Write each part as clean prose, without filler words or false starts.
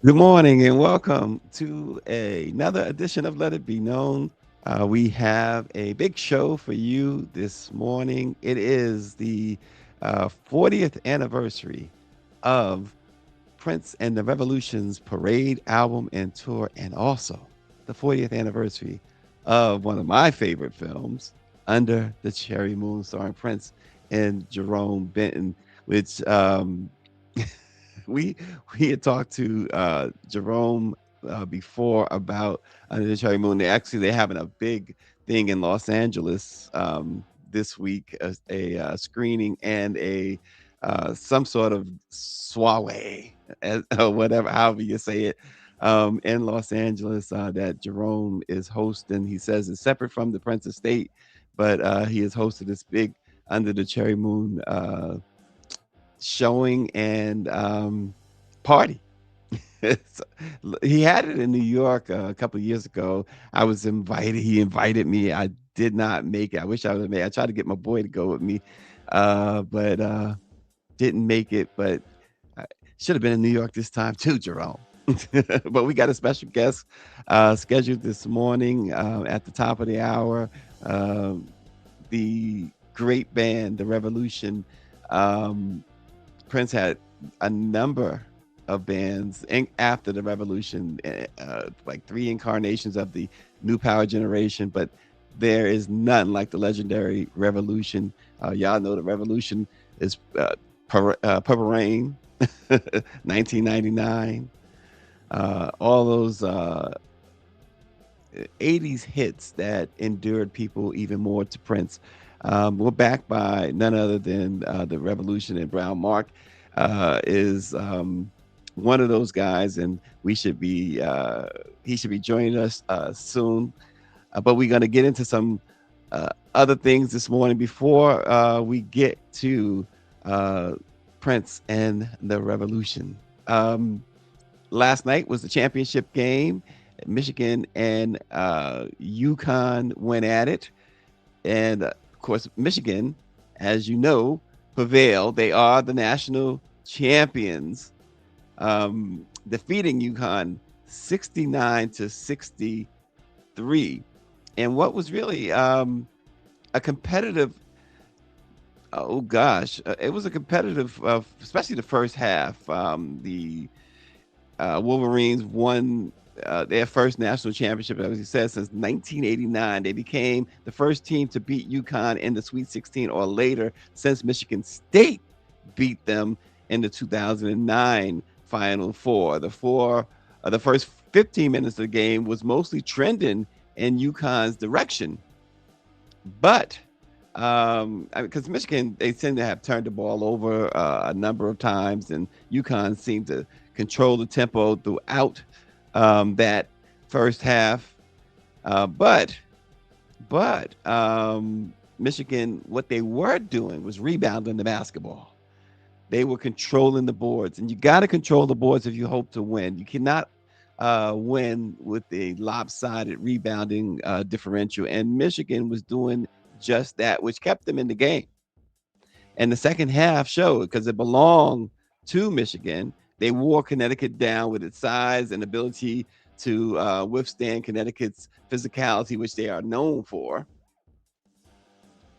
Good morning and welcome to another edition of Let It Be Known. We have a big show for you this morning. It is the 40th anniversary of Prince and the Revolution's parade album and tour, and also the 40th anniversary of one of my favorite films, Under the Cherry Moon, starring Prince and Jerome Benton, which we we had talked to Jerome before about Under the Cherry Moon. They're having a big thing in Los Angeles this week, a screening and a some sort of soiree, or whatever, however you say it, in Los Angeles that Jerome is hosting. He says it's separate from the Prince Estate, but he has hosted this big Under the Cherry Moon showing and party. So, he had it in New York a couple of years ago. I was invited. He invited me. I did not make it. I wish I would have made it. I tried to get my boy to go with me, but didn't make it. But I should have been in New York this time too, Jerome. But we got a special guest scheduled this morning at the top of the hour. Um the great band, The Revolution. Um, Prince had a number of bands after the Revolution, like three incarnations of the New Power generation, but there is none like the legendary Revolution. Y'all know the Revolution is Purple Rain, 1999. All those 80s hits that endured people even more to Prince. We're backed by none other than the Revolution, and BrownMark is one of those guys, and we should be he should be joining us soon. But we're going to get into some other things this morning before we get to uh, Prince and the Revolution. Last night was the championship game. Michigan and UConn went at it, and of course, Michigan, as you know, prevailed. They are the national champions, defeating UConn 69-63. And what was really a competitive, oh gosh, it was a competitive, especially the first half. The Wolverines won their first national championship, as you said, since 1989. They became the first team to beat UConn in the Sweet 16 or later since Michigan State beat them in the 2009 Final Four. The first 15 minutes of the game was mostly trending in UConn's direction, but because Michigan, they tend to have turned the ball over a number of times, and UConn seemed to control the tempo throughout that first half. But Michigan, what they were doing was rebounding the basketball. They were controlling the boards, and you got to control the boards if you hope to win. You cannot win with a lopsided rebounding differential, and Michigan was doing just that, which kept them in the game. And the second half showed because it belonged to Michigan. They wore Connecticut down with its size and ability to withstand Connecticut's physicality, which they are known for,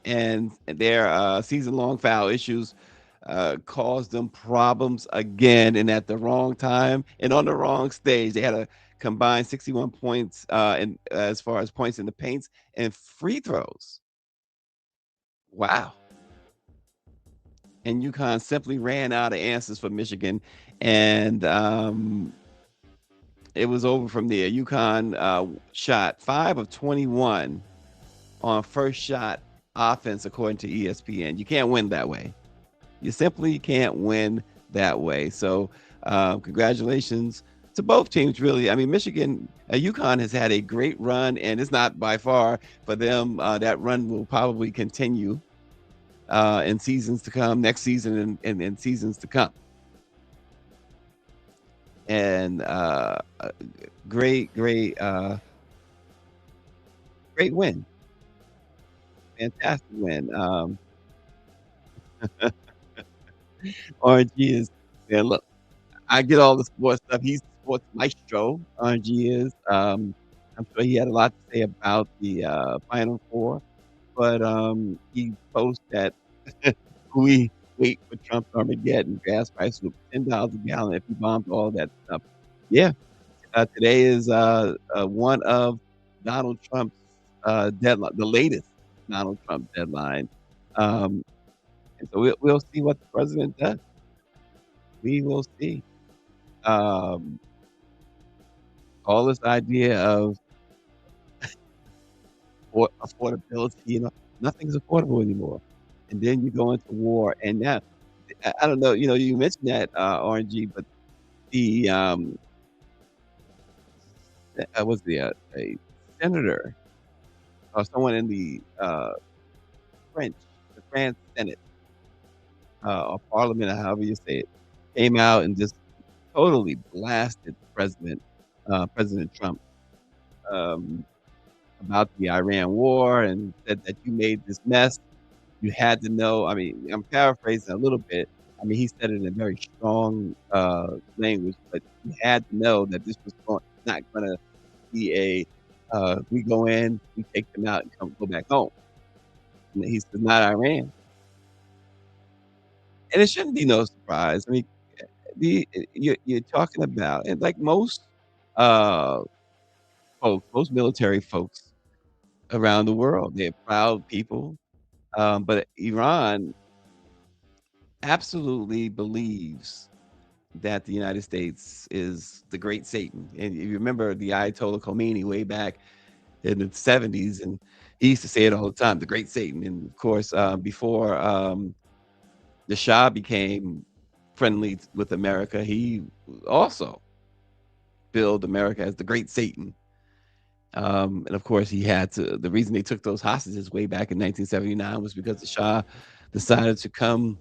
and their season-long foul issues caused them problems again, and at the wrong time and on the wrong stage. They had a combined 61 points in as far as points in the paints and free throws. Wow. And UConn simply ran out of answers for Michigan, and it was over from there. UConn shot 5 of 21 on first shot offense, according to ESPN. You can't win that way. You simply can't win that way. So, congratulations to both teams, really. I mean, Michigan, UConn has had a great run, and it's not by far for them. That run will probably continue in seasons to come, next season, and seasons to come. And great, great win, fantastic win. RG is, yeah. Look, I get all the sports stuff. He's sports maestro, RNG is. I'm sure he had a lot to say about the, Final Four, but, he posted that we wait for Trump's Armageddon. Gas prices will be $10 a gallon if he bombed all that stuff. Yeah, today is, one of Donald Trump's, deadline, the latest Donald Trump deadline. Um, and so we'll see what the president does. We will see. Um, all this idea of affordability, nothing's affordable anymore. And then you go into war, and now I don't know, you mentioned that, RNG, but the, was a senator or someone in French the France Senate, or parliament, or however you say it, came out and just totally blasted President Trump, um, about the Iran war and said that you made this mess. You had to know. I mean, I'm paraphrasing a little bit. I mean, he said it in a very strong, language, but you had to know that this was not gonna be we go in, we take them out and go back home. And he said, "Not Iran." And it shouldn't be no surprise. I mean, you're talking about, and like most, uh, most military folks around the world, they're proud people, but Iran absolutely believes that the United States is the great Satan. And you remember the Ayatollah Khomeini way back in the 70s, and he used to say it all the time, the great Satan. And of course, before the Shah became friendly with America, he also billed America as the great Satan. And of course, he had to. The reason they took those hostages way back in 1979 was because the Shah decided to come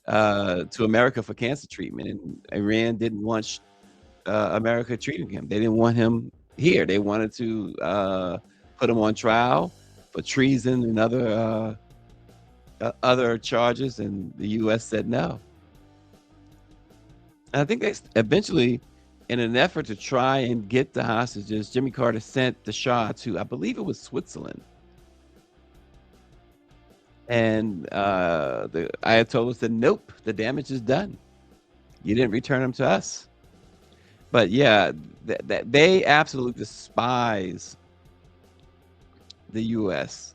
to America for cancer treatment, and Iran didn't want America treating him. They didn't want him here. They wanted to put him on trial for treason and other charges, and the U.S. said no. And I think they eventually, in an effort to try and get the hostages, Jimmy Carter sent the Shah to, I believe it was Switzerland. And the Ayatollah said, nope, the damage is done. You didn't return them to us. But yeah, they absolutely despise the U.S.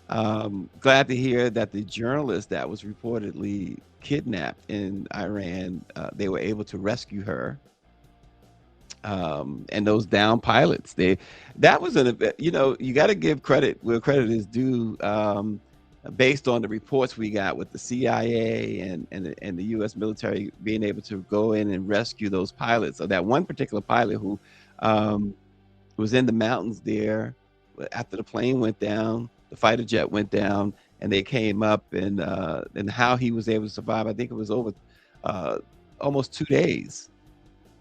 Glad to hear that the journalist that was reportedly kidnapped in Iran, they were able to rescue her. And those down pilots, that was you got to give credit where credit is due. Based on the reports we got with the CIA and the U.S. military being able to go in and rescue those pilots. So that one particular pilot who was in the mountains there after the plane went down, the fighter jet went down, and they came up, and how he was able to survive. I think it was over almost 2 days,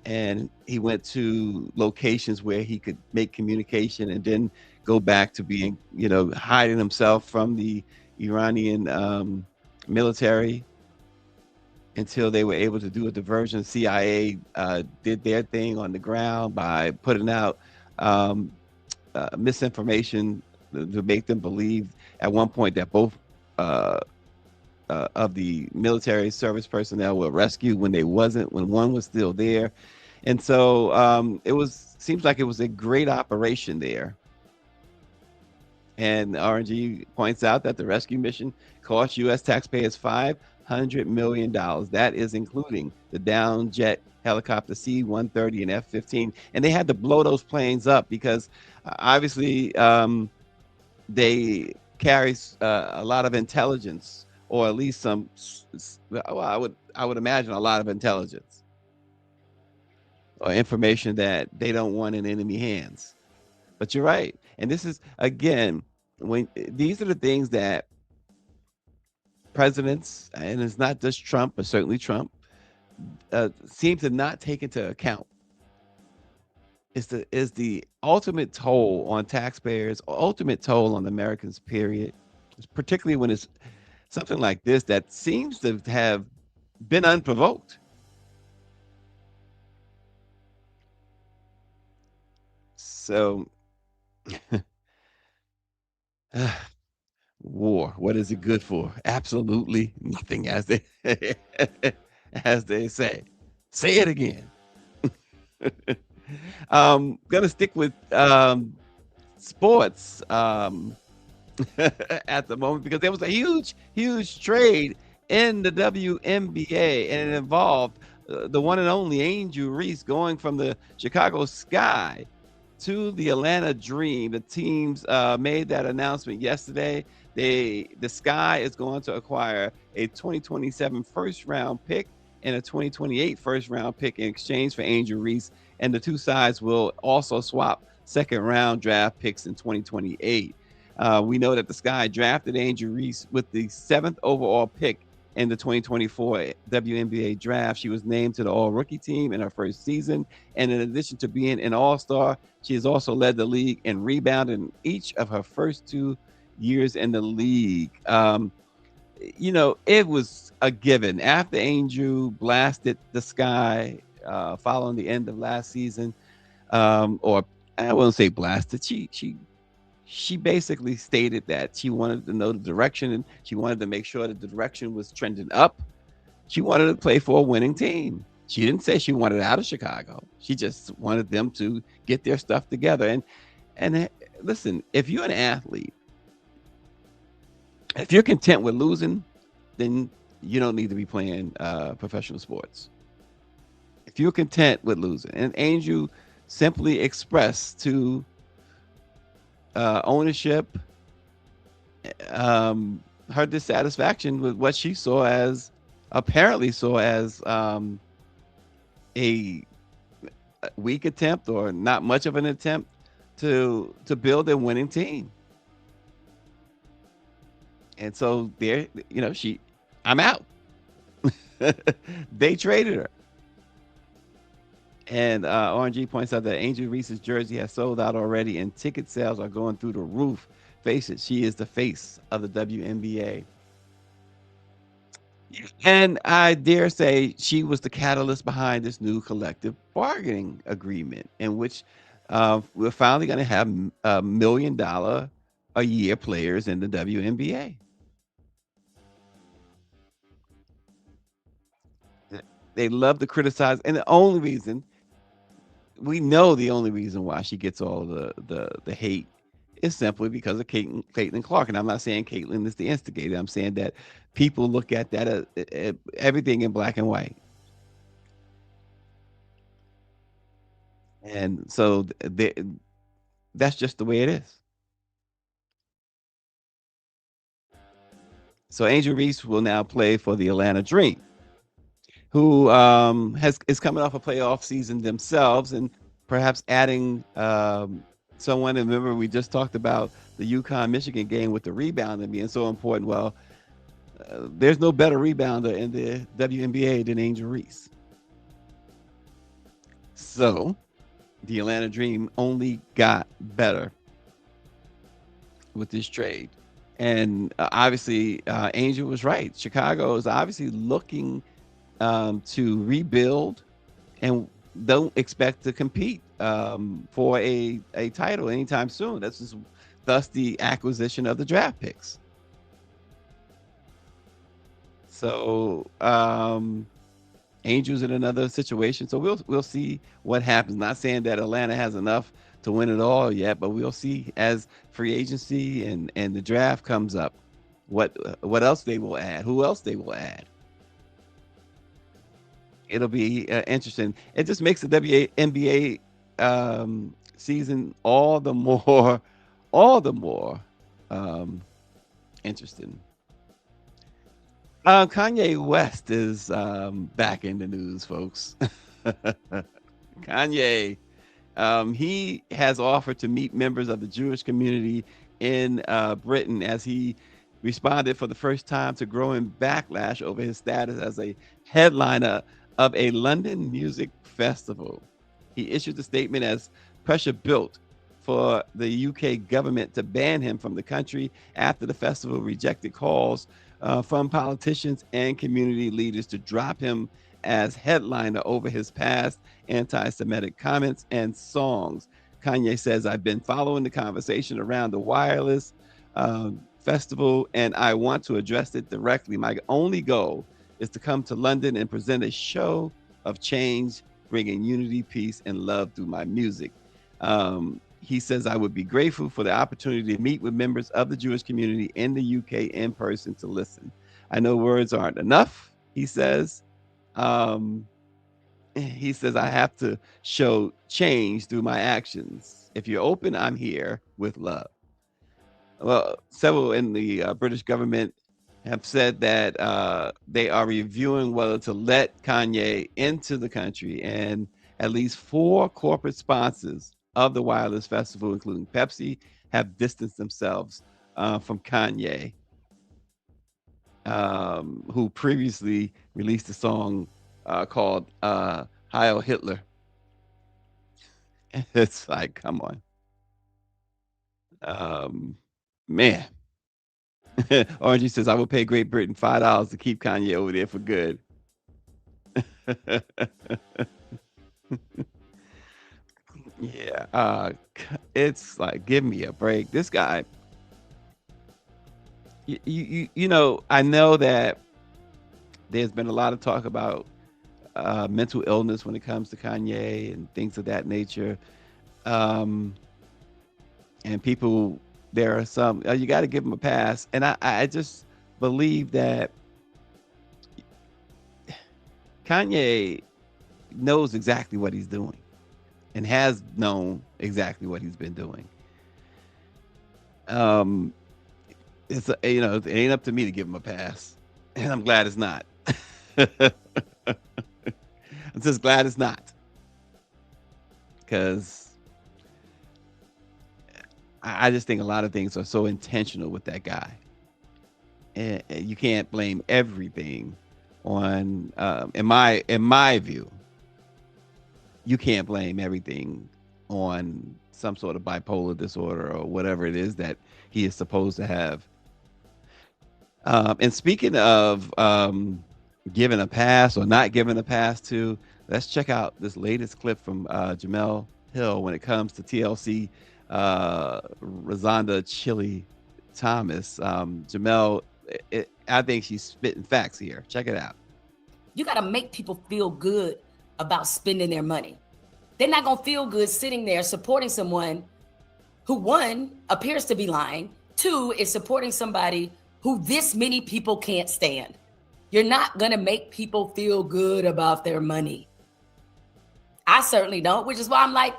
and he went to locations where he could make communication, and then go back to being, hiding himself from the Iranian military until they were able to do a diversion. CIA did their thing on the ground by putting out misinformation to make them believe at one point that both uh, of the military service personnel were rescued when they wasn't, when one was still there. And so seems like it was a great operation there. And RNG points out that the rescue mission cost U.S. taxpayers $500 million. That is including the down jet helicopter C-130 and F-15. And they had to blow those planes up because obviously they carry a lot of intelligence, or at least some. Well, I would imagine a lot of intelligence or information that they don't want in enemy hands. But you're right. And this is, again, when these are the things that presidents, and it's not just Trump, but certainly Trump, seem to not take into account. Is the ultimate toll on taxpayers, ultimate toll on Americans, period. Particularly when it's something like this that seems to have been unprovoked. So, war. What is it good for? Absolutely nothing, as they as they say. Say it again. Gonna stick with sports at the moment because there was a huge trade in the WNBA, and it involved the one and only Angel Reese going from the Chicago Sky to the Atlanta Dream. The teams made that announcement yesterday. The Sky is going to acquire a 2027 first round pick and a 2028 first round pick in exchange for Angel Reese, and the two sides will also swap second round draft picks in 2028. We know that the Sky drafted Angel Reese with the seventh overall pick in the 2024 WNBA draft. She was named to the All Rookie team in her first season. And in addition to being an All Star, she has also led the league in rebounding in each of her first 2 years in the league. It was a given after Angel blasted the Sky following the end of last season, or I won't say blasted. She basically stated that she wanted to know the direction and she wanted to make sure that the direction was trending up. She wanted to play for a winning team. She didn't say she wanted out of Chicago. She just wanted them to get their stuff together. And listen, if you're an athlete, if you're content with losing, then you don't need to be playing professional sports. If you're content with losing, and Angel simply expressed to ownership her dissatisfaction with what she apparently saw as a weak attempt or not much of an attempt to build a winning team. And so I'm out. They traded her. And RNG points out that Angel Reese's jersey has sold out already and ticket sales are going through the roof. Face it, she is the face of the WNBA. And I dare say she was the catalyst behind this new collective bargaining agreement in which we're finally going to have $1 million a year players in the WNBA. They love to criticize. And we know the only reason why she gets all the hate is simply because of Caitlin Clark. And I'm not saying Caitlin is the instigator. I'm saying that people look at that everything in black and white. And so that's just the way it is. So Angel Reese will now play for the Atlanta Dream, who is coming off a playoff season themselves, and perhaps adding someone. And remember, we just talked about the UConn Michigan game with the rebounding being so important. Well, there's no better rebounder in the WNBA than Angel Reese. So the Atlanta Dream only got better with this trade. And obviously, Angel was right. Chicago is obviously looking to rebuild and don't expect to compete for a title anytime soon. Thus the acquisition of the draft picks. So Angels in another situation. So we'll see what happens. Not saying that Atlanta has enough to win it all yet, but we'll see as free agency and the draft comes up what else they will add, who else they will add. It'll be interesting. It just makes the WNBA season all the more interesting. Kanye West is back in the news, folks. Kanye, he has offered to meet members of the Jewish community in Britain as he responded for the first time to growing backlash over his status as a headliner of a London music festival. He issued a statement as pressure built for the UK government to ban him from the country after the festival rejected calls from politicians and community leaders to drop him as headliner over his past anti-Semitic comments and songs. Kanye says, I've been following the conversation around the wireless festival, and I want to address it directly. My only goal is to come to London and present a show of change, bringing unity, peace, and love through my music. He says, I would be grateful for the opportunity to meet with members of the Jewish community in the UK in person to listen. I know words aren't enough, he says. He says, I have to show change through my actions. If you're open, I'm here with love. Well, several in the British government have said that they are reviewing whether to let Kanye into the country, and at least 4 corporate sponsors of the wireless festival, including Pepsi, have distanced themselves from Kanye, who previously released a song called Heil Hitler. It's like, come on. Man. Orange says, I will pay Great Britain $5 to keep Kanye over there for good. Yeah. It's like, give me a break. This guy, you know, I know that there's been a lot of talk about mental illness when it comes to Kanye and things of that nature. And people, there are some, you got to give him a pass. And I just believe that Kanye knows exactly what he's doing and has known exactly what he's been doing. It's you know, it ain't up to me to give him a pass, and I'm glad it's not. I'm just glad it's not, because I just think a lot of things are so intentional with that guy, and you can't blame everything on. In my view, you can't blame everything on some sort of bipolar disorder or whatever it is that he is supposed to have. And speaking of giving a pass or not giving a pass to, let's check out this latest clip from Jamel Hill when it comes to TLC Rosanda Chili Thomas. Jamel, I think she's spitting facts here. Check it out. You got to make people feel good about spending their money. They're not going to feel good sitting there supporting someone who, 1, appears to be lying, 2, is supporting somebody who this many people can't stand. You're not going to make people feel good about their money. I certainly don't, which is why I'm like,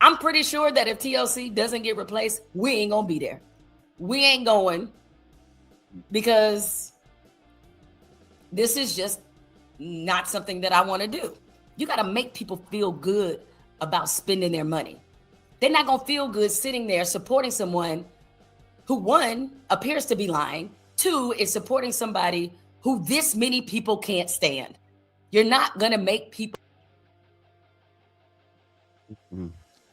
I'm pretty sure that if TLC doesn't get replaced, we ain't going to be there. We ain't going, because this is just not something that I want to do. You got to make people feel good about spending their money. They're not going to feel good sitting there supporting someone who, 1, appears to be lying, 2, is supporting somebody who this many people can't stand. You're not going to make people. Mm-hmm.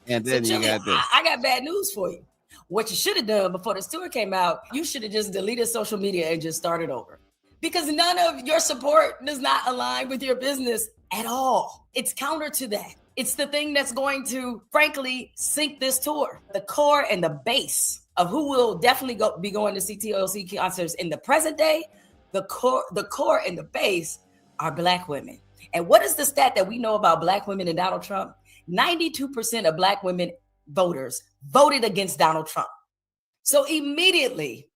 And then so, you got this. I got bad news for you. What you should have done before this tour came out, you should have just deleted social media and just started over. Because none of your support does not align with your business at all. It's counter to that. It's the thing that's going to, frankly, sink this tour. The core and the base of who will definitely be going to see TLC concerts in the present day, the core and the base are Black women. And what is the stat that we know about Black women and Donald Trump? 92% of Black women voters voted against Donald Trump. So immediately,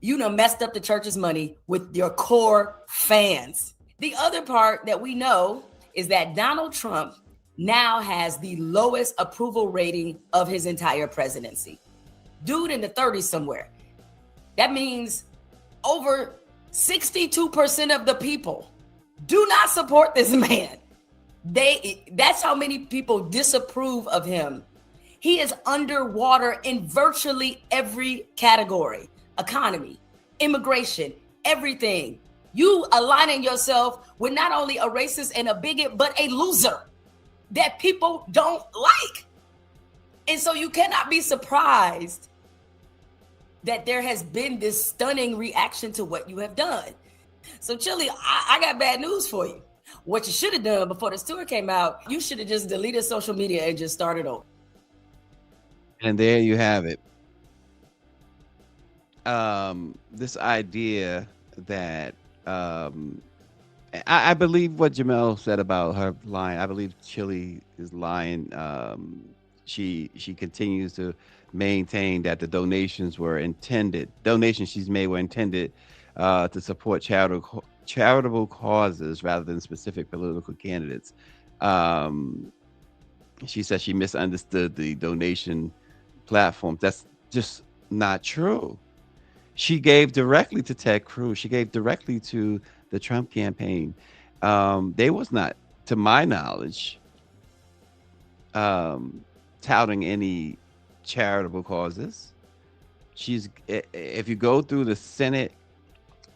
you done messed up the church's money with your core fans. The other part that we know is that Donald Trump now has the lowest approval rating of his entire presidency. Dude in the 30s somewhere. That means over 62% of the people do not support this man. That's how many people disapprove of him. He is underwater in virtually every category. Economy, immigration, everything. You aligning yourself with not only a racist and a bigot, but a loser that people don't like. And so you cannot be surprised that there has been this stunning reaction to what you have done. So Chili, I got bad news for you. What you should have done before this tour came out, you should have just deleted social media and just started over. And there you have it. This idea that um, I believe what Jamel said about her lying. I believe Chile is lying. She continues to maintain that the donations she's made were intended to support charitable causes rather than specific political candidates. Um, she said she misunderstood the donation platforms. That's just not true. She gave directly to Ted Cruz. She gave directly to the Trump campaign. They was not, to my knowledge, um, touting any charitable causes. If you go through the Senate,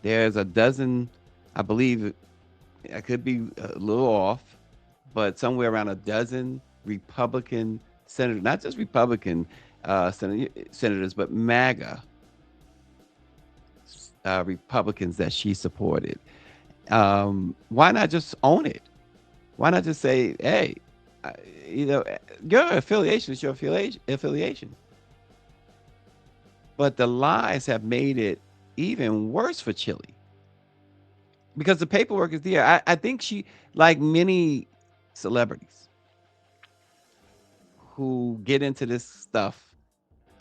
there's a dozen, I believe, I could be a little off, but somewhere around a dozen Republican senators, not just Republican senators, but MAGA Republicans that she supported. Why not just own it? Why not just say, hey, I- you know, your affiliation is your affiliation. But the lies have made it even worse for Chile because the paperwork is there. I think she, like many celebrities who get into this stuff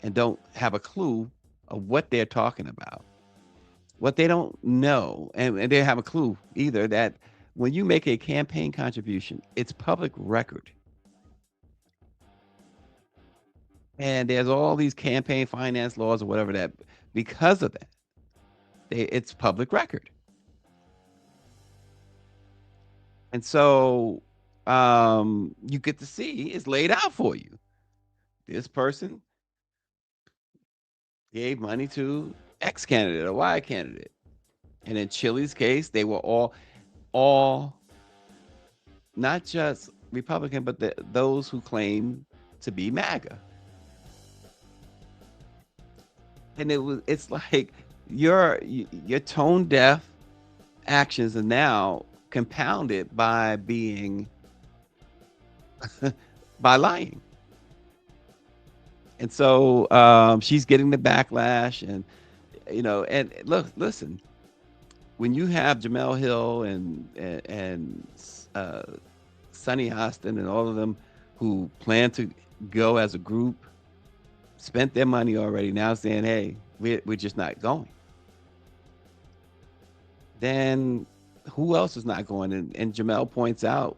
and don't have a clue of what they're talking about, what they don't know, and they have a clue either that when you make a campaign contribution, it's public record. And there's all these campaign finance laws or whatever that because of that, it's public record. And so you get to see it's laid out for you. This person gave money to X candidate or Y candidate. And in Chile's case, they were all not just Republican, but those who claim to be MAGA. And it's like your tone deaf actions are now compounded by being by lying. And so she's getting the backlash and and look, listen, when you have Jamel Hill and uh, Sonny Austin and all of them who plan to go as a group, spent their money already, now saying, hey, we're just not going. Then who else is not going? And Jamel points out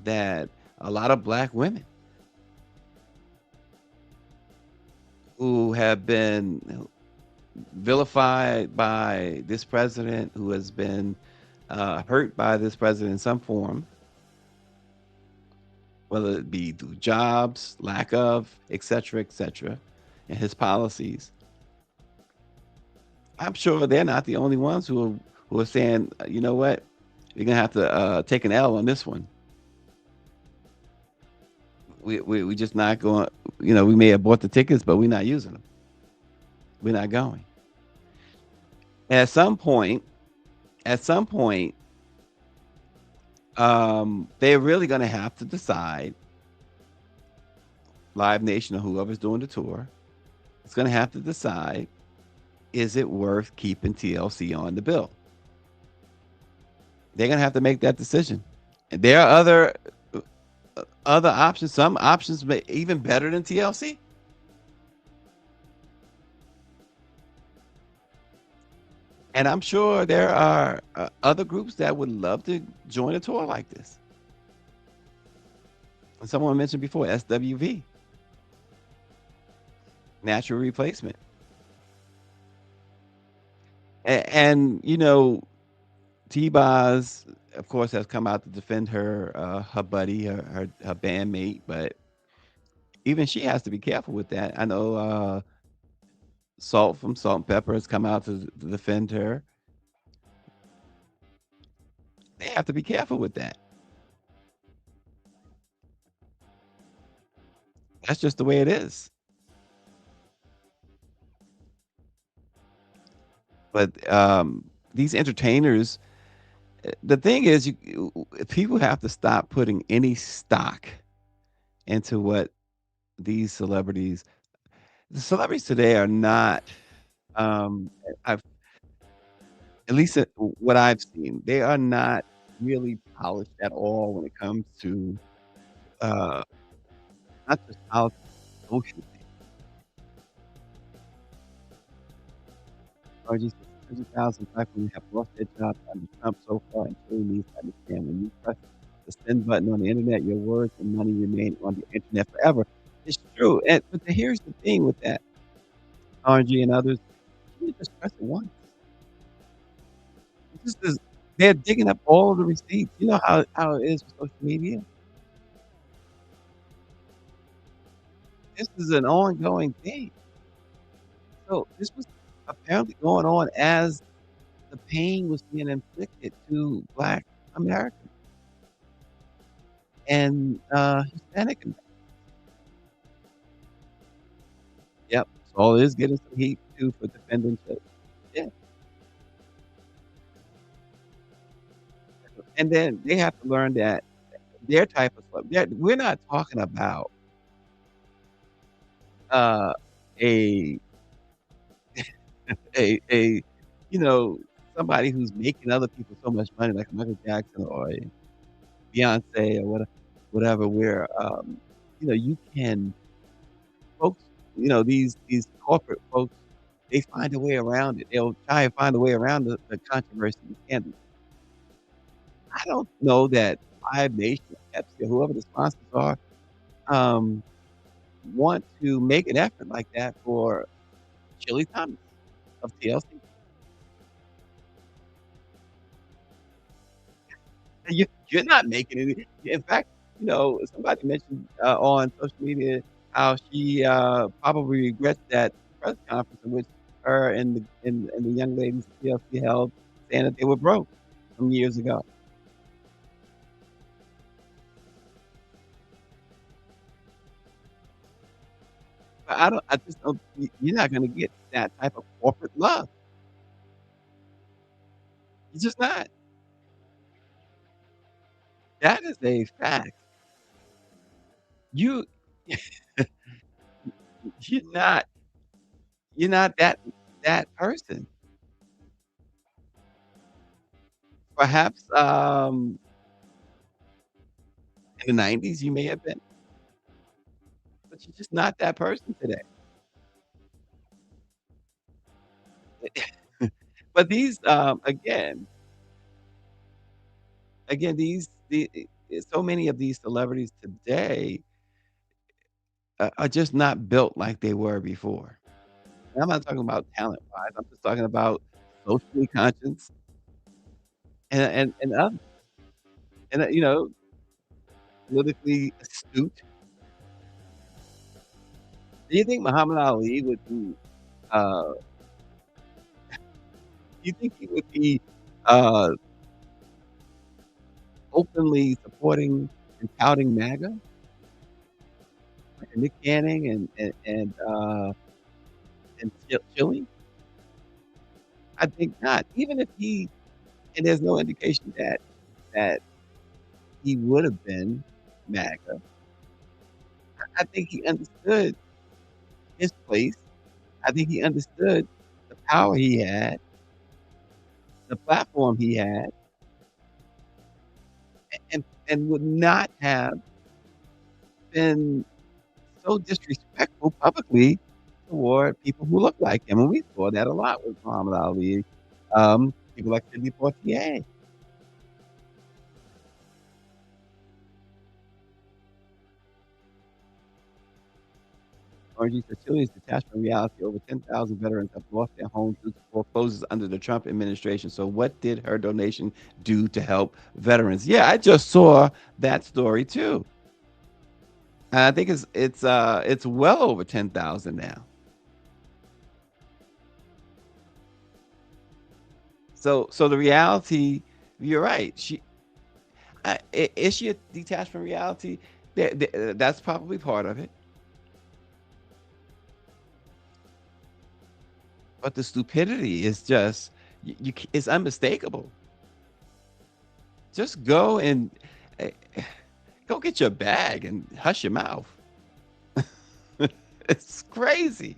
that a lot of black women who have been vilified by this president, who has been hurt by this president in some form, whether it be through jobs, lack of, et cetera, and his policies. I'm sure they're not the only ones who are saying, you know what, you're gonna have to take an L on this one. We just not going. We may have bought the tickets, but we're not using them. We're not going. At some point, at some point, they're really going to have to decide. Live Nation or whoever's doing the tour, it's going to have to decide: is it worth keeping TLC on the bill? They're going to have to make that decision. And there are other options. Some options may even better than TLC. And I'm sure there are other groups that would love to join a tour like this. And someone mentioned before SWV, Natural Replacement. And T-Boz, of course, has come out to defend her buddy, her bandmate, but even she has to be careful with that. I know Salt from Salt and Pepper has come out to defend her. They have to be careful with that. That's just the way it is. But these entertainers, the thing is, people have to stop putting any stock into what these celebrities the celebrities today are not, I've at least what I've seen, they are not really polished at all when it comes to, uh, not just politics, social things. Or just 100,000 black women have lost their jobs under Trump so far and truly needs to understand when you press the send button on the internet, your words and money remain on the internet forever. It's true, but here's the thing with that, RG and others, you just press it once. This is they're digging up all the receipts. You know how it is with social media? This is an ongoing thing. So, this was apparently going on as the pain was being inflicted to Black Americans and, Hispanic Americans. Yep. Saul is getting some heat too for defending children. Yeah. And then they have to learn that their type of we're not talking about, uh, a a you know, somebody who's making other people so much money like Michael Jackson or a Beyonce or whatever, where, you can folks, these corporate folks, they find a way around it. They'll try and find a way around the controversy and scandal. I don't know that Live Nation or Pepsi or whoever the sponsors are, um, want to make an effort like that for Chili Thomas of TLC. You're not making it. In fact, somebody mentioned, on social media how she, probably regrets that press conference in which her and the young ladies at TLC held, saying that they were broke some years ago. But I just don't you're not gonna get that type of corporate love. You're just not. That is a fact. You you're not you're not that person. Perhaps, in the '90s, you may have been, but you're just not that person today. But these, again, so many of these celebrities today are just not built like they were before. And I'm not talking about talent-wise, I'm just talking about socially conscious and others, politically astute. Do you think Muhammad Ali would be, uh do you think he would be, uh, openly supporting and touting MAGA? Like Nick Cannon and Chili? I think not. Even if he and there's no indication that he would have been MAGA. I think he understood his place. I think he understood the power he had, the platform he had, and would not have been so disrespectful publicly toward people who look like him, and we saw that a lot with Muhammad Ali, people like Sidney Poitier. Orgy facilities detached from reality. Over 10,000 veterans have lost their homes due to foreclosures under the Trump administration. So, what did her donation do to help veterans? Yeah, I just saw that story too. And I think it's well over 10,000 now. So the reality, you're right. Is she detached from reality? That's probably part of it. But the stupidity is just it's unmistakable. Just go and eh, go get your bag and hush your mouth. It's crazy.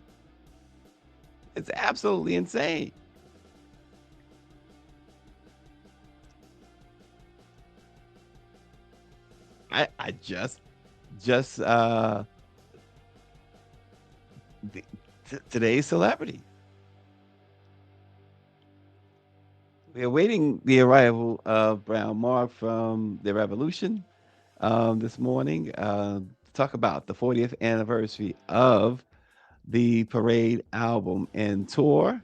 It's absolutely insane. I just the, today's celebrity. We are waiting the arrival of Brown Mark from the Revolution this morning to talk about the 40th anniversary of the Parade album and tour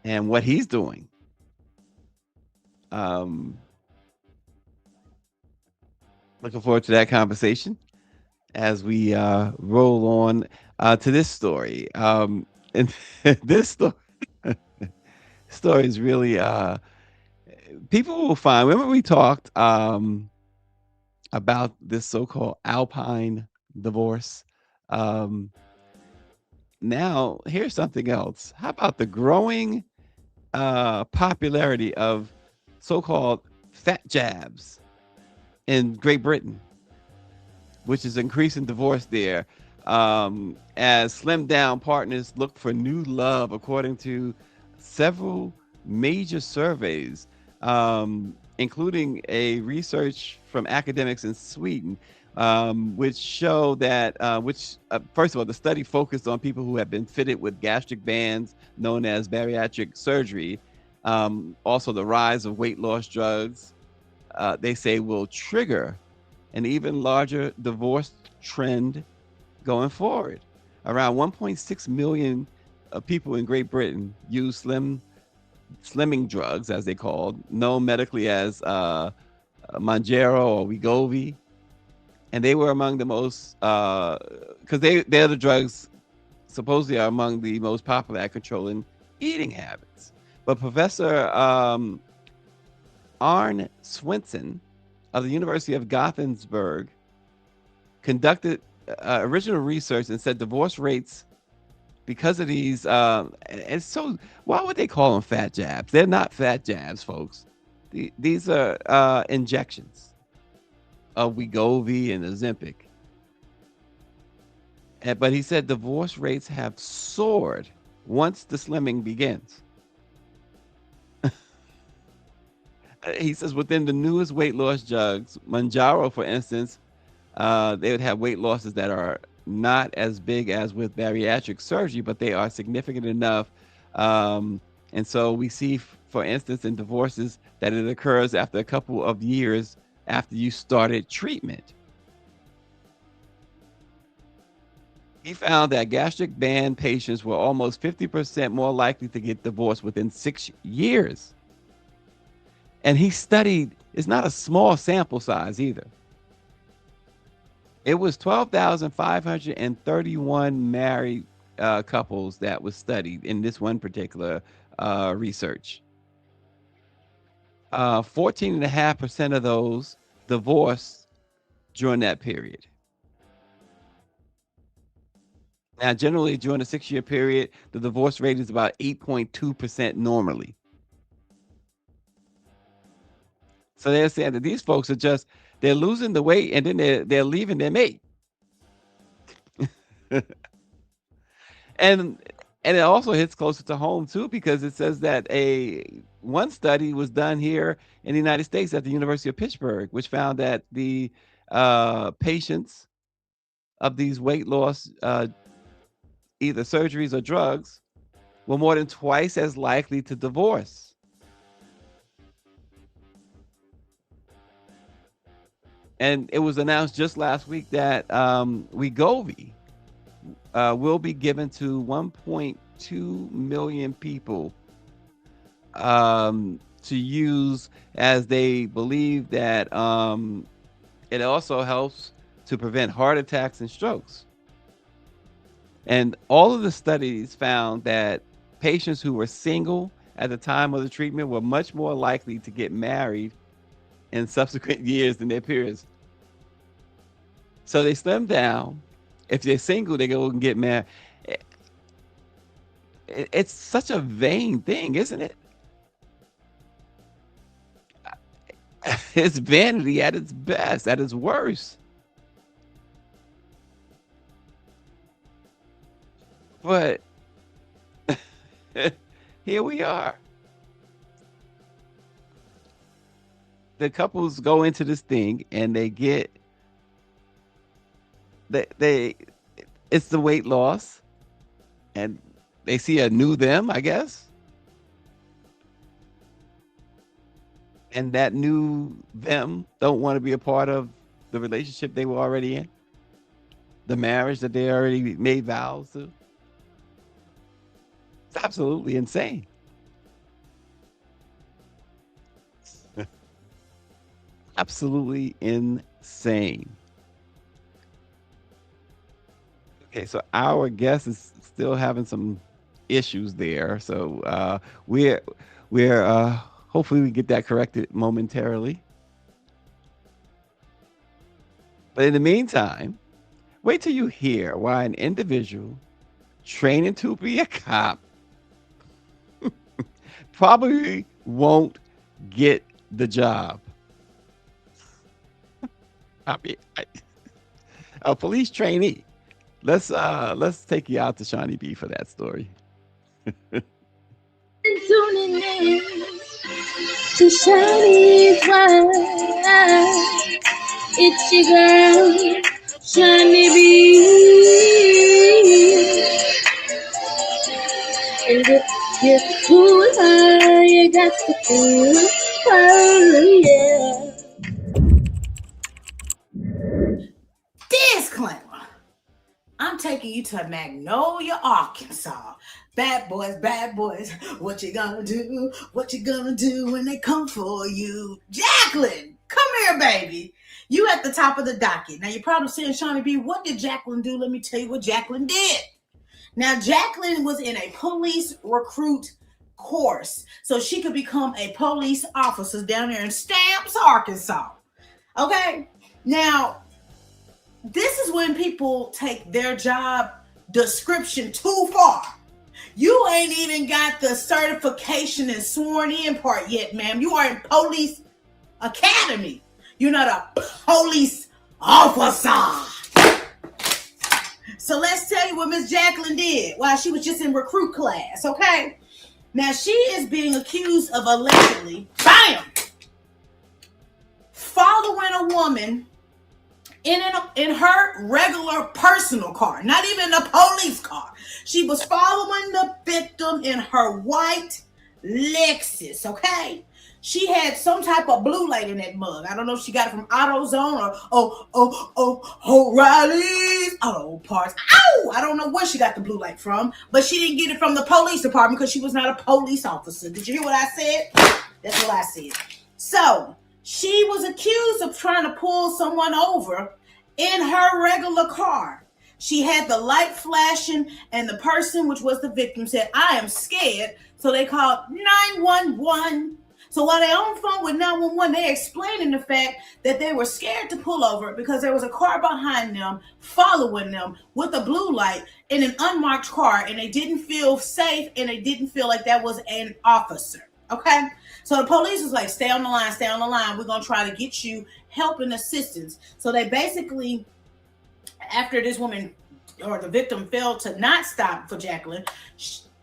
and what he's doing. Um, Looking forward to that conversation as we roll on to this story. And this story is really people will find. Remember we talked about this so-called Alpine divorce. Um, Now here's something else. How about the growing popularity of so-called fat jabs in Great Britain, which is increasing divorce there, as slim down partners look for new love, according to several major surveys, including a research from academics in Sweden, which show that, first of all, the study focused on people who have been fitted with gastric bands known as bariatric surgery. Also, the rise of weight loss drugs, they say, will trigger an even larger divorce trend going forward. Around 1.6 million people in Great Britain use slimming drugs, as they called, known medically as Manjaro or Wegovy, and they were among the most because they're the drugs supposedly are among the most popular at controlling eating habits. But Professor Arne Swinson of the University of Gothenburg conducted original research and said divorce rates because of these. And so, why would they call them fat jabs? They're not fat jabs, folks. These are injections of Wegovy and Ozempic. But he said divorce rates have soared once the slimming begins. He says within the newest weight loss drugs, Manjaro, for instance, they would have weight losses that are not as big as with bariatric surgery, but they are significant enough. And so we see, for instance, in divorces that it occurs after a couple of years after you started treatment. He found that gastric band patients were almost 50% more likely to get divorced within 6 years. And he studied, it's not a small sample size either. It was 12,531 married couples that was studied in this one particular research. 14.5% of those divorced during that period. Now, generally, during a 6-year period, the divorce rate is about 8.2% normally. So they're saying that these folks are they're losing the weight and then they're leaving their mate. and it also hits closer to home too, because it says that one study was done here in the United States at the University of Pittsburgh, which found that the patients of these weight loss either surgeries or drugs were more than twice as likely to divorce. And it was announced just last week that Wegovy will be given to 1.2 million people to use, as they believe that it also helps to prevent heart attacks and strokes. And all of the studies found that patients who were single at the time of the treatment were much more likely to get married in subsequent years than their peers. So they slim down. If they're single, they go and get married. It's such a vain thing, isn't it? It's vanity at its best, at its worst. But here we are. The couples go into this thing and they get they it's the weight loss and they see a new them, I guess. And that new them don't want to be a part of the relationship they were already in, the marriage that they already made vows to. It's absolutely insane. Absolutely insane. Okay, so our guest is still having some issues there. So we're hopefully we get that corrected momentarily. But in the meantime, wait till you hear why an individual training to be a cop probably won't get the job. I mean, a police trainee. Let's take you out to Shawnee B for that story. Tuning in to Shawnee's Wild. It's your girl, Shawnee B. And if you're cool, you got to cool. Oh, yeah. Disclaimer. I'm taking you to Magnolia, Arkansas. Bad boys, what you gonna do? What you gonna do when they come for you? Jacqueline, come here, baby. You at the top of the docket. Now, you're probably saying, Shawnee B, what did Jacqueline do? Let me tell you what Jacqueline did. Now, Jacqueline was in a police recruit course so she could become a police officer down there in Stamps, Arkansas. Okay? Now, this is when people take their job description too far. You ain't even got the certification and sworn in part yet, ma'am. You are in police academy. You're not a police officer. So let's tell you what Miss Jacqueline did while she was just in recruit class, okay? Now, she is being accused of allegedly, bam, following a woman in her regular personal car, not even a police car. She was following the victim in her white Lexus, okay? She had some type of blue light in that mug. I don't know if she got it from AutoZone or O'Reilly's Auto Parts. Ow! I don't know where she got the blue light from, but she didn't get it from the police department because she was not a police officer. Did you hear what I said? That's what I said. So, she was accused of trying to pull someone over in her regular car. She had the light flashing, and the person, which was the victim, said, I am scared. So they called 911. So while they're on the phone with 911, they're explaining the fact that they were scared to pull over because there was a car behind them following them with a blue light in an unmarked car, and they didn't feel safe, and they didn't feel like that was an officer. Okay? So the police was like, stay on the line. We're going to try to get you help and assistance. So they basically, after this woman or the victim failed to not stop for Jacqueline,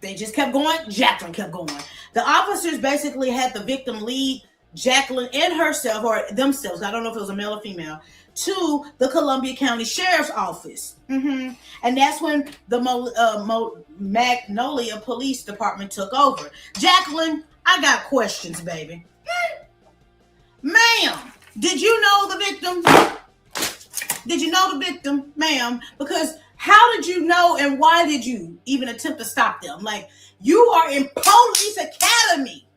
they just kept going. Jacqueline kept going. The officers basically had the victim lead Jacqueline and herself, or themselves, I don't know if it was a male or female, to the Columbia County Sheriff's Office. And that's when the Magnolia Police Department took over. Jacqueline, I got questions, baby. Ma'am, did you know the victim? Did you know the victim, ma'am? Because how did you know, and why did you even attempt to stop them? Like, you are in police academy.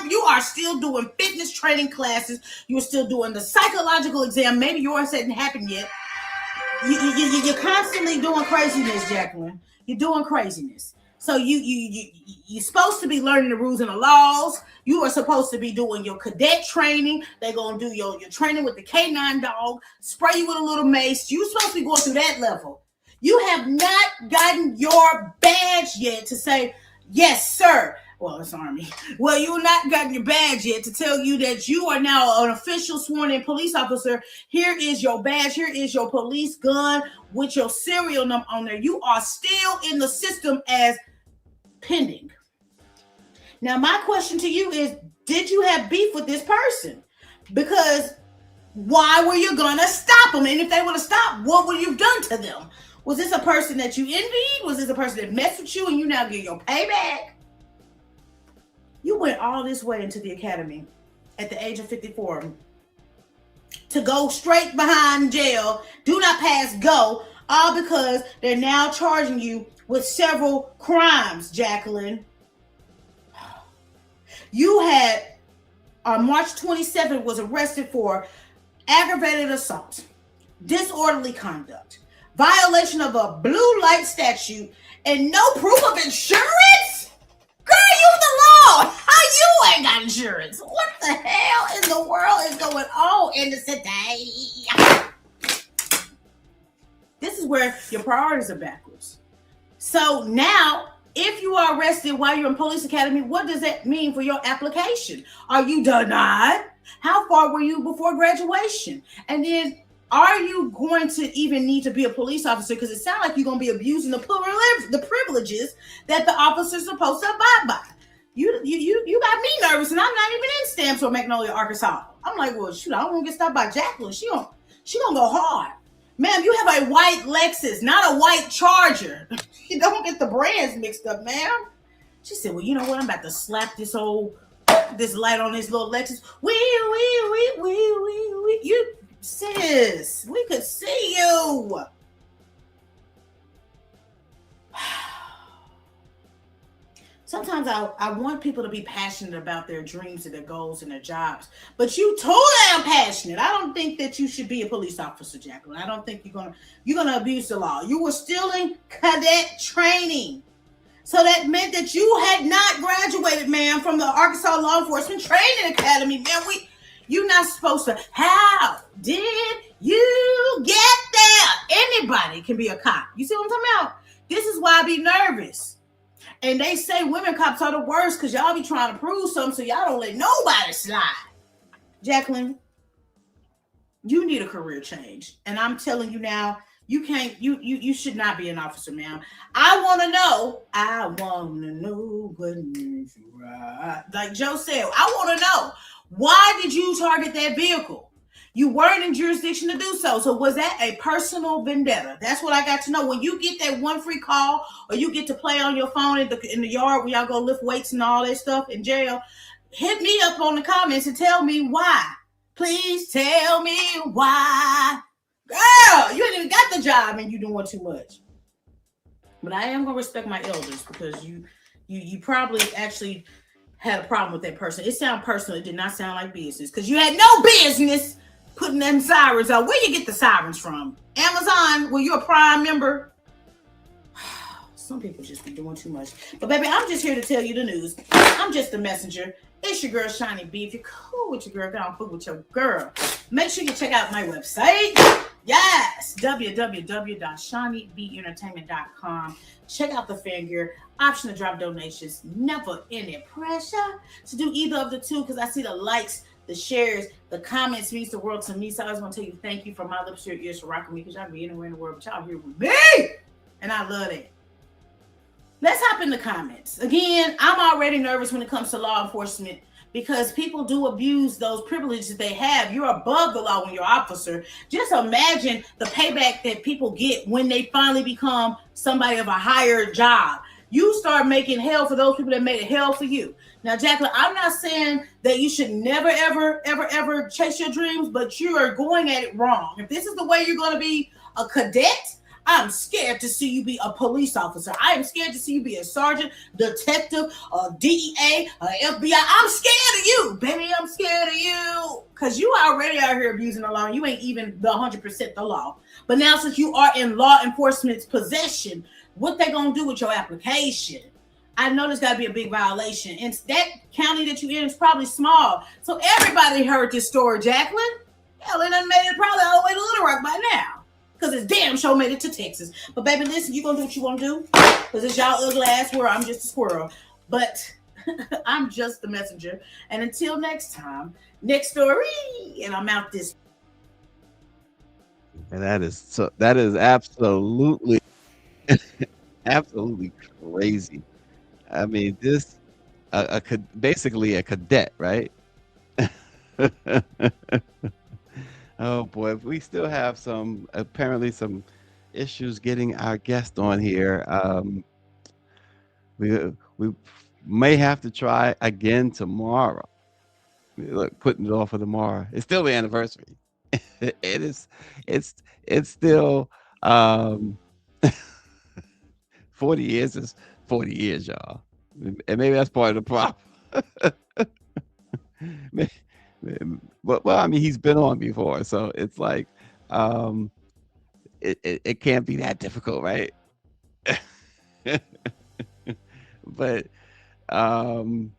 You are still doing fitness training classes. You're still doing the psychological exam. Maybe yours hadn't happened yet. You're constantly doing craziness, Jacqueline. You're doing craziness. So you're supposed to be learning the rules and the laws. You are supposed to be doing your cadet training. They're going to do your training with the K9 dog, spray you with a little mace. You're supposed to be going through that level. You have not gotten your badge yet to say, yes, sir. Well, it's Army. Well, you've not gotten your badge yet to tell you that you are now an official sworn-in police officer. Here is your badge. Here is your police gun with your serial number on there. You are still in the system as pending. Now, my question to you is, did you have beef with this person? Because why were you going to stop them? And if they would have stopped, what would you have done to them? Was this a person that you envied? Was this a person that messed with you and you now get your payback? You went all this way into the academy at the age of 54 to go straight behind jail, do not pass go, all because they're now charging you with several crimes, Jacqueline. You had, on March 27th, was arrested for aggravated assault, disorderly conduct, violation of a blue light statute, and no proof of insurance? Girl, you the law. How you ain't got insurance? What the hell in the world is going on in the city? This is where your priorities are backwards. So now, if you are arrested while you're in police academy, what does that mean for your application? Are you denied? How far were you before graduation? And then, are you going to even need to be a police officer? Because it sounds like you're going to be abusing the privileges that the officer's supposed to abide by. You got me nervous, and I'm not even in Stamps or Magnolia, Arkansas. I'm like, well, shoot, I don't want to get stopped by Jacqueline. She gonna go hard. Ma'am, you have a white Lexus, not a white Charger. You don't get the brands mixed up, ma'am. She said, well, you know what? I'm about to slap this light on this little Lexus. Wee. You, sis, we could see you. Sometimes I want people to be passionate about their dreams and their goals and their jobs, but you too damn passionate. I don't think that you should be a police officer, Jacqueline. I don't think you're gonna abuse the law. You were still in cadet training, so that meant that you had not graduated, ma'am, from the Arkansas Law Enforcement Training Academy, ma'am. You're not supposed to. How did you get there? Anybody can be a cop. You see what I'm talking about? This is why I be nervous. And they say women cops are the worst because y'all be trying to prove something, so y'all don't let nobody slide. Jacqueline, you need a career change. And I'm telling you now, you should not be an officer, ma'am. I want to know what is right. Like Joe said, I want to know, why did you target that vehicle? You weren't in jurisdiction to do so. So was that a personal vendetta? That's what I got to know. When you get that one free call, or you get to play on your phone in the yard where y'all go lift weights and all that stuff in jail, hit me up on the comments and tell me why. Please tell me why. Girl, you ain't even got the job and you doing too much. But I am going to respect my elders, because you probably actually had a problem with that person. It sounded personal. It did not sound like business, because you had no business putting them sirens out. Where you get the sirens from? Amazon? Were you a Prime member? Some people just be doing too much. But baby, I'm just here to tell you the news. I'm just a messenger. It's your girl, Shiny B. If you're cool with your girl, get on food with your girl. Make sure you check out my website. Yes, www.shawneebentertainment.com. Check out the fan gear. Option to drop donations. Never any pressure to do either of the two, because I see the likes, the shares, the comments means the world to me. So I just want to tell you thank you from my lips to your ears for rocking me, because y'all be anywhere in the world, but y'all here with me. And I love it. Let's hop in the comments. Again, I'm already nervous when it comes to law enforcement, because people do abuse those privileges that they have. You're above the law when you're an officer. Just imagine the payback that people get when they finally become somebody of a higher job. You start making hell for those people that made it hell for you. Now, Jacqueline, I'm not saying that you should never, ever chase your dreams, but you are going at it wrong. If this is the way you're going to be a cadet, I'm scared to see you be a police officer. I am scared to see you be a sergeant, detective, a DEA, a FBI. I'm scared of you, baby. I'm scared of you. Because you already out here abusing the law. You ain't even the 100% the law. But now, since you are in law enforcement's possession, what they going to do with your application? I know there's got to be a big violation. And that county that you're in is probably small. So everybody heard this story, Jacqueline. Hell, it done made it probably all the way to Little Rock by now. Because it's damn sure made it to Texas. But baby, listen, you going to do what you want to do. Because it's y'all ugly ass world. I'm just a squirrel. But I'm just the messenger. And until next time, next story. And I'm out this. And that is absolutely absolutely crazy. I mean, this basically a cadet, right? Oh boy, we still have apparently some issues getting our guest on here. We may have to try again tomorrow. Look, putting it off for tomorrow. It's still the anniversary. It is. It's it's still 40 years is 40 years, y'all. And maybe that's part of the problem. May- well, I mean, he's been on before, so it's like um, it can't be that difficult, right? But um,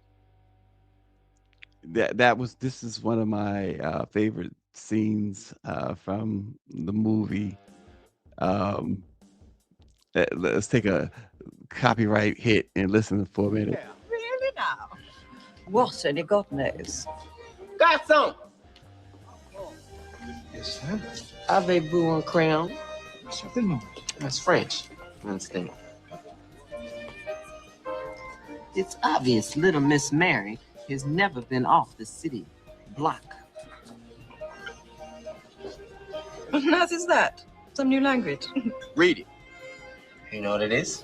this is one of my favorite scenes from the movie. Um, let's take a copyright hit and listen for a minute. Yeah, really now? What? Only God knows. Got some. Yes, sir. Avez-vous un crayon? Certainement. That's French. I understand. It's obvious little Miss Mary has never been off the city block. What on earth is that? Some new language? Read it. You know what it is?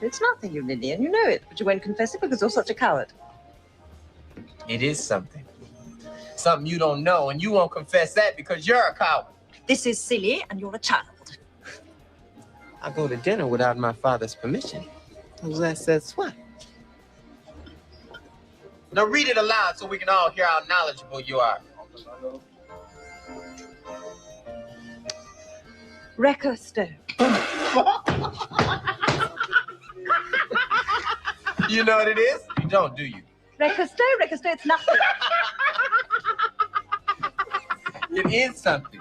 It's nothing, you Lillian. You know it, but you won't confess it because you're such a coward. It is something. Something you don't know, and you won't confess that because you're a coward. This is silly, and you're a child. I go to dinner without my father's permission. That's what? Now read it aloud so we can all hear how knowledgeable you are. Recosto. You know what it is? You don't, do you? Recosto, it's nothing. It is something.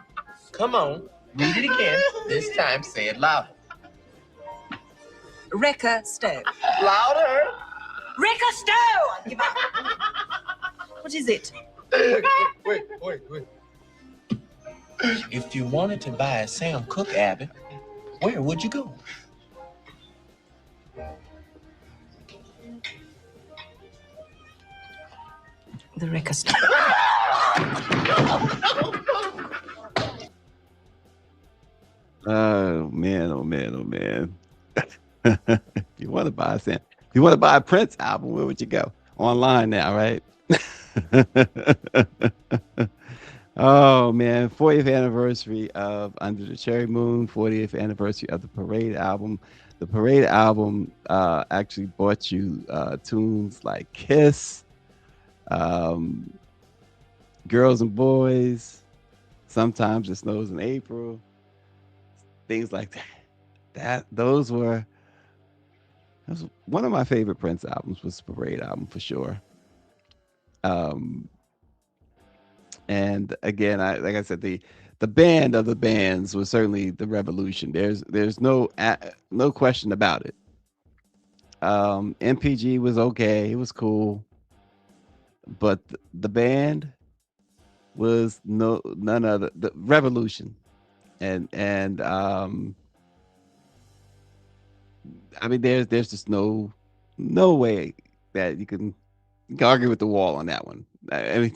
Come on, read it again. This time, say it louder. Recosto. Louder. Recosto! I give up. What is it? Wait. If you wanted to buy a Sam Cooke, Abby, where would you go? The Recosto. Oh man, oh man, oh man. If you want to buy a Prince album, where would you go? Online now, right? Oh man, 40th anniversary of Under the Cherry Moon, 40th anniversary of the Parade album. The Parade album actually brought you tunes like Kiss, Girls and Boys, Sometimes It Snows in April, things like that. That was one of my favorite Prince albums, was the Parade album for sure. And again, like I said, the band of the bands was certainly the Revolution. There's no question about it. MPG was okay, it was cool, but the band was none other, the Revolution. And I mean, there's just no way that you can argue with the wall on that one. I mean,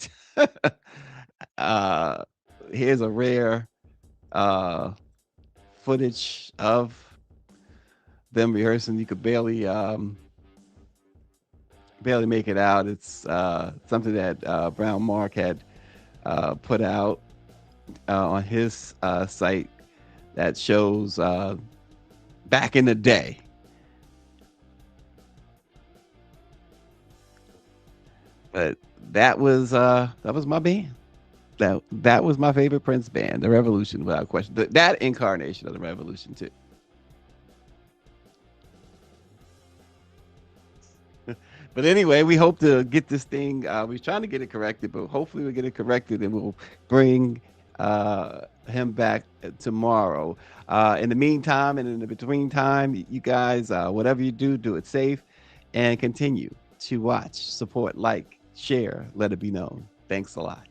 here's a rare footage of them rehearsing. You could barely make it out. It's something that BrownMark had put out on his site that shows back in the day. But that was my band. That was my favorite Prince band, the Revolution, without question. That incarnation of the Revolution too. But anyway, we hope to get this thing. We're trying to get it corrected, but hopefully we get it corrected, and we'll bring him back tomorrow. In the meantime and in the between time, you guys, whatever you do, do it safe and continue to watch, support, like, share, let it be known. Thanks a lot.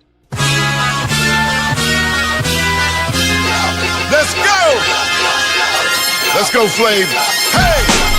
Let's go! Let's go, Flav. Hey!